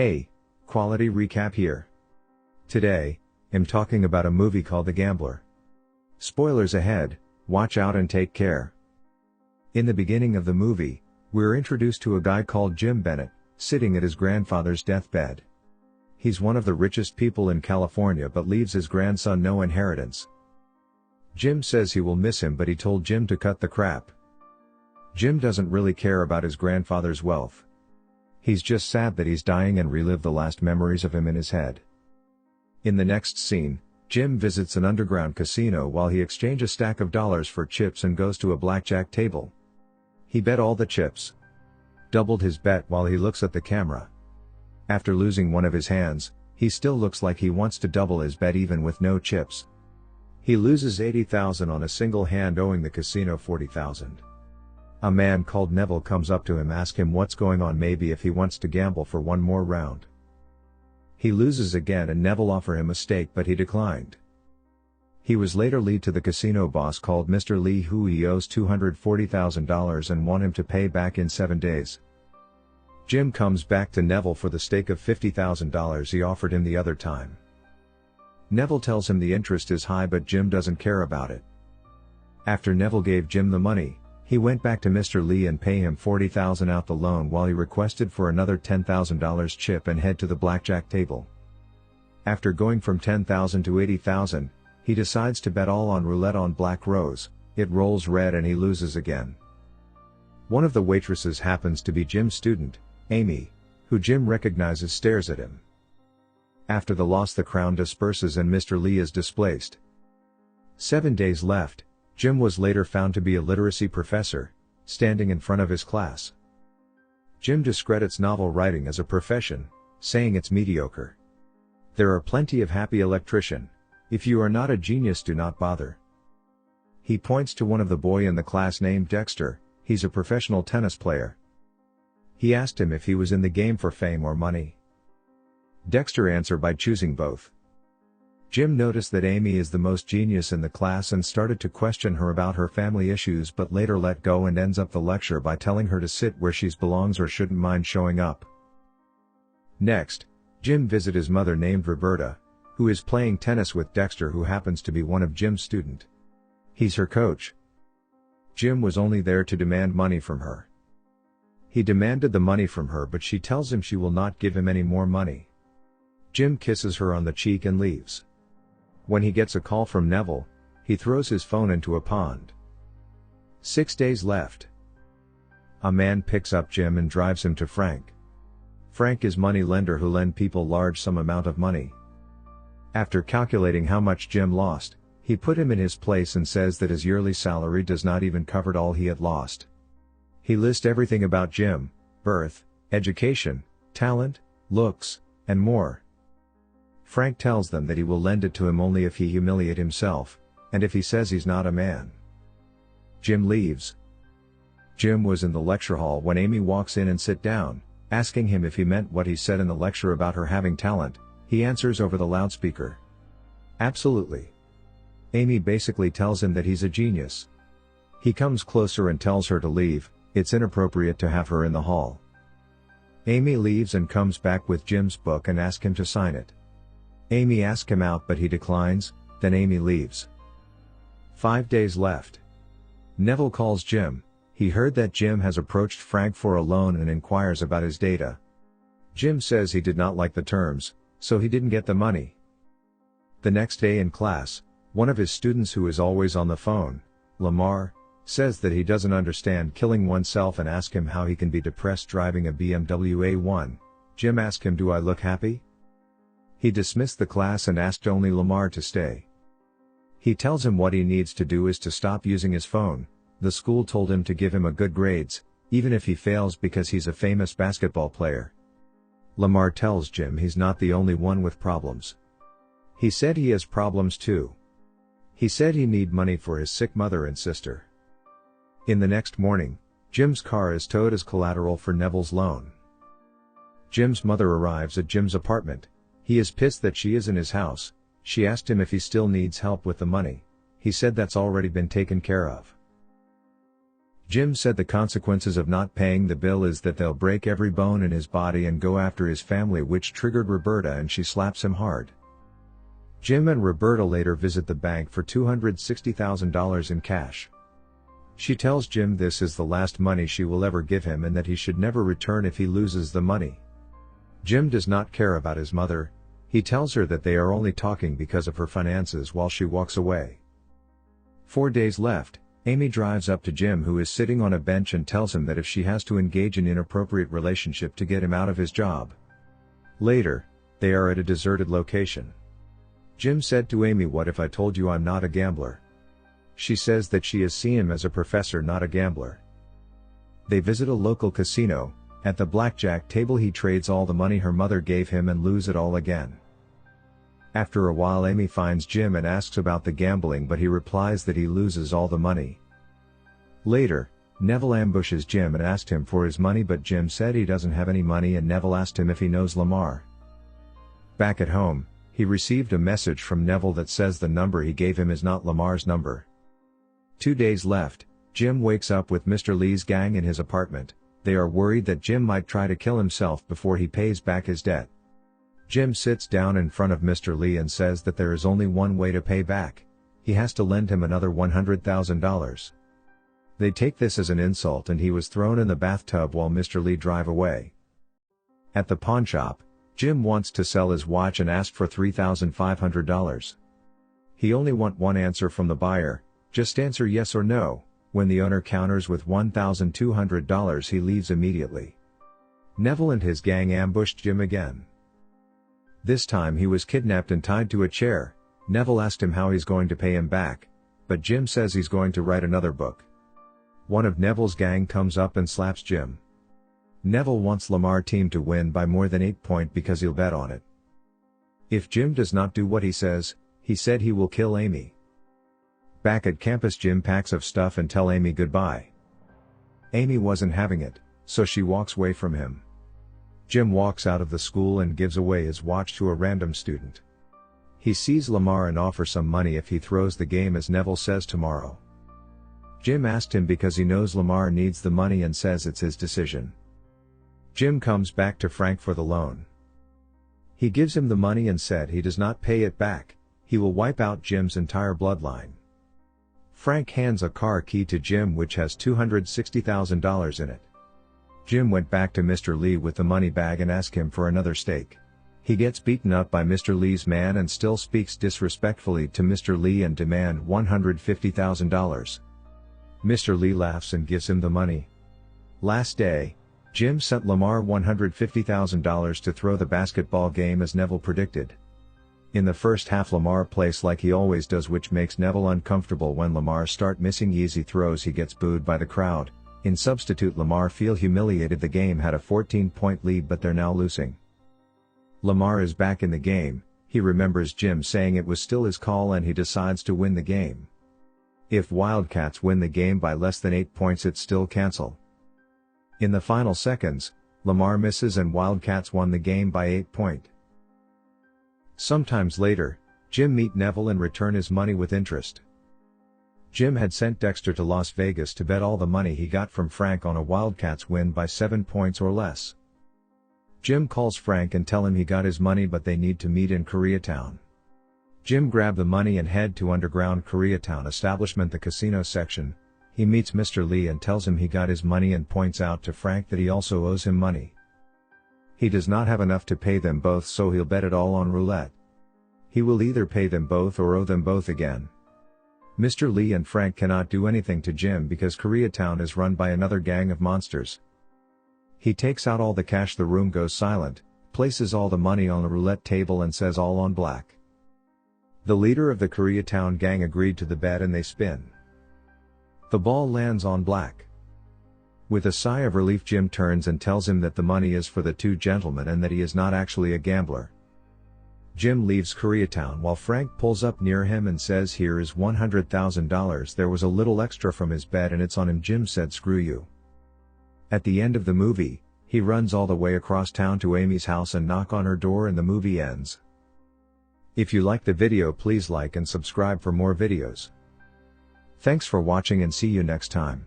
Hey, quality recap here. Today, I'm talking about a movie called The Gambler. Spoilers ahead, watch out and take care. In the beginning of the movie, we're introduced to a guy called Jim Bennett, sitting at his grandfather's deathbed. He's one of the richest people in California but leaves his grandson no inheritance. Jim says he will miss him, but he told Jim to cut the crap. Jim doesn't really care about his grandfather's wealth. He's just sad that he's dying and relive the last memories of him in his head. In the next scene, Jim visits an underground casino while he exchanges a stack of dollars for chips and goes to a blackjack table. He bet all the chips. Doubled his bet while he looks at the camera. After losing one of his hands, he still looks like he wants to double his bet even with no chips. He loses $80,000 on a single hand, owing the casino $40,000. A man called Neville comes up to him, asks him what's going on, maybe if he wants to gamble for one more round. He loses again and Neville offer him a stake, but he declined. He was later lead to the casino boss called Mr. Lee, who he owes $240,000 and want him to pay back in 7 days. Jim comes back to Neville for the stake of $50,000 he offered him the other time. Neville tells him the interest is high, but Jim doesn't care about it. After Neville gave Jim the money, he went back to Mr. Lee and pay him $40,000 out the loan while he requested for another $10,000 chip and head to the blackjack table. After going from $10,000 to $80,000, he decides to bet all on roulette on Black Rose. It rolls red and he loses again. One of the waitresses happens to be Jim's student, Amy, who Jim recognizes, stares at him. After the loss, the crowd disperses and Mr. Lee is displaced. 7 days left. Jim was later found to be a literacy professor, standing in front of his class. Jim discredits novel writing as a profession, saying it's mediocre. There are plenty of happy electricians. If you are not a genius, do not bother. He points to one of the boy in the class named Dexter. He's a professional tennis player. He asked him if he was in the game for fame or money. Dexter answered by choosing both. Jim noticed that Amy is the most genius in the class and started to question her about her family issues, but later let go and ends up the lecture by telling her to sit where she belongs or shouldn't mind showing up. Next, Jim visits his mother named Roberta, who is playing tennis with Dexter, who happens to be one of Jim's students. He's her coach. Jim was only there to demand money from her. He demanded the money from her, but she tells him she will not give him any more money. Jim kisses her on the cheek and leaves. When he gets a call from Neville, he throws his phone into a pond. 6 days left. A man picks up Jim and drives him to Frank. Frank is money lender who lend people large sum amount of money. After calculating how much Jim lost, he put him in his place and says that his yearly salary does not even cover all he had lost. He lists everything about Jim: birth, education, talent, looks, and more. Frank tells them that he will lend it to him only if he humiliate himself, and if he says he's not a man. Jim leaves. Jim was in the lecture hall when Amy walks in and sit down, asking him if he meant what he said in the lecture about her having talent. He answers over the loudspeaker, "Absolutely." Amy basically tells him that he's a genius. He comes closer and tells her to leave. It's inappropriate to have her in the hall. Amy leaves and comes back with Jim's book and asks him to sign it. Amy asks him out, but he declines. Then Amy leaves. 5 days left. Neville calls Jim. He heard that Jim has approached Frank for a loan and inquires about his data. Jim says he did not like the terms, so he didn't get the money. The next day in class, one of his students, who is always on the phone, Lamar, says that he doesn't understand killing oneself and asks him how he can be depressed driving a BMW A1. Jim asks him, "Do I look happy?" He dismissed the class and asked only Lamar to stay. He tells him what he needs to do is to stop using his phone. The school told him to give him a good grades, even if he fails, because he's a famous basketball player. Lamar tells Jim he's not the only one with problems. He said he has problems too. He said he need money for his sick mother and sister. In the next morning, Jim's car is towed as collateral for Neville's loan. Jim's mother arrives at Jim's apartment. He is pissed that she is in his house. She asked him if he still needs help with the money. He said that's already been taken care of. Jim said the consequences of not paying the bill is that they'll break every bone in his body and go after his family, which triggered Roberta and she slaps him hard. Jim and Roberta later visit the bank for $260,000 in cash. She tells Jim this is the last money she will ever give him and that he should never return if he loses the money. Jim does not care about his mother. He tells her that they are only talking because of her finances while she walks away. 4 days left. Amy drives up to Jim, who is sitting on a bench, and tells him that if she has to engage in inappropriate relationship to get him out of his job. Later, they are at a deserted location. Jim said to Amy, "What if I told you I'm not a gambler?" She says that she has seen him as a professor, not a gambler. They visit a local casino. At the blackjack table he trades all the money her mother gave him and lose it all again. After a while Amy finds Jim and asks about the gambling, but he replies that he loses all the money. Later, Neville ambushes Jim and asked him for his money, but Jim said he doesn't have any money, and Neville asked him if he knows Lamar. Back at home, he received a message from Neville that says the number he gave him is not Lamar's number. 2 days left. Jim wakes up with Mr. Lee's gang in his apartment. They are worried that Jim might try to kill himself before he pays back his debt. Jim sits down in front of Mr. Lee and says that there is only one way to pay back. He has to lend him another $100,000. They take this as an insult and he was thrown in the bathtub while Mr. Lee drive away. At the pawn shop, Jim wants to sell his watch and asked for $3,500. He only want one answer from the buyer, just answer yes or no. When the owner counters with $1,200 he leaves immediately. Neville and his gang ambushed Jim again. This time he was kidnapped and tied to a chair. Neville asked him how he's going to pay him back, but Jim says he's going to write another book. One of Neville's gang comes up and slaps Jim. Neville wants Lamar team to win by more than 8 points because he'll bet on it. If Jim does not do what he said he will kill Amy. Back at campus, Jim packs up stuff and tell Amy goodbye. Amy wasn't having it, so she walks away from him. Jim walks out of the school and gives away his watch to a random student. He sees Lamar and offers some money if he throws the game, as Neville says tomorrow. Jim asked him because he knows Lamar needs the money and says it's his decision. Jim comes back to Frank for the loan. He gives him the money and said he does not pay it back, he will wipe out Jim's entire bloodline. Frank hands a car key to Jim which has $260,000 in it. Jim went back to Mr. Lee with the money bag and asked him for another steak. He gets beaten up by Mr. Lee's man and still speaks disrespectfully to Mr. Lee and demand $150,000. Mr. Lee laughs and gives him the money. Last day, Jim sent Lamar $150,000 to throw the basketball game as Neville predicted. In the first half Lamar plays like he always does, which makes Neville uncomfortable. When Lamar start missing easy throws he gets booed by the crowd. In substitute Lamar feel humiliated. The game had a 14-point lead but they're now losing. Lamar is back in the game. He remembers Jim saying it was still his call and he decides to win the game. If Wildcats win the game by less than 8 points it's still cancel. In the final seconds, Lamar misses and Wildcats won the game by 8 points. Sometimes later, Jim meet Neville and return his money with interest. Jim had sent Dexter to Las Vegas to bet all the money he got from Frank on a Wildcats win by 7 points or less. Jim calls Frank and tell him he got his money but they need to meet in Koreatown. Jim grabbed the money and head to underground Koreatown establishment, the casino section. He meets Mr. Lee and tells him he got his money and points out to Frank that he also owes him money. He does not have enough to pay them both, so he'll bet it all on roulette. He will either pay them both or owe them both again. Mr. Lee and Frank cannot do anything to Jim because Koreatown is run by another gang of monsters. He takes out all the cash, the room goes silent, places all the money on the roulette table and says all on black. The leader of the Koreatown gang agreed to the bet and they spin. The ball lands on black. With a sigh of relief Jim turns and tells him that the money is for the two gentlemen and that he is not actually a gambler. Jim leaves Koreatown while Frank pulls up near him and says here is $100,000. There was a little extra from his bet and it's on him. Jim said screw you. At the end of the movie, he runs all the way across town to Amy's house and knock on her door and the movie ends. If you like the video please like and subscribe for more videos. Thanks for watching and see you next time.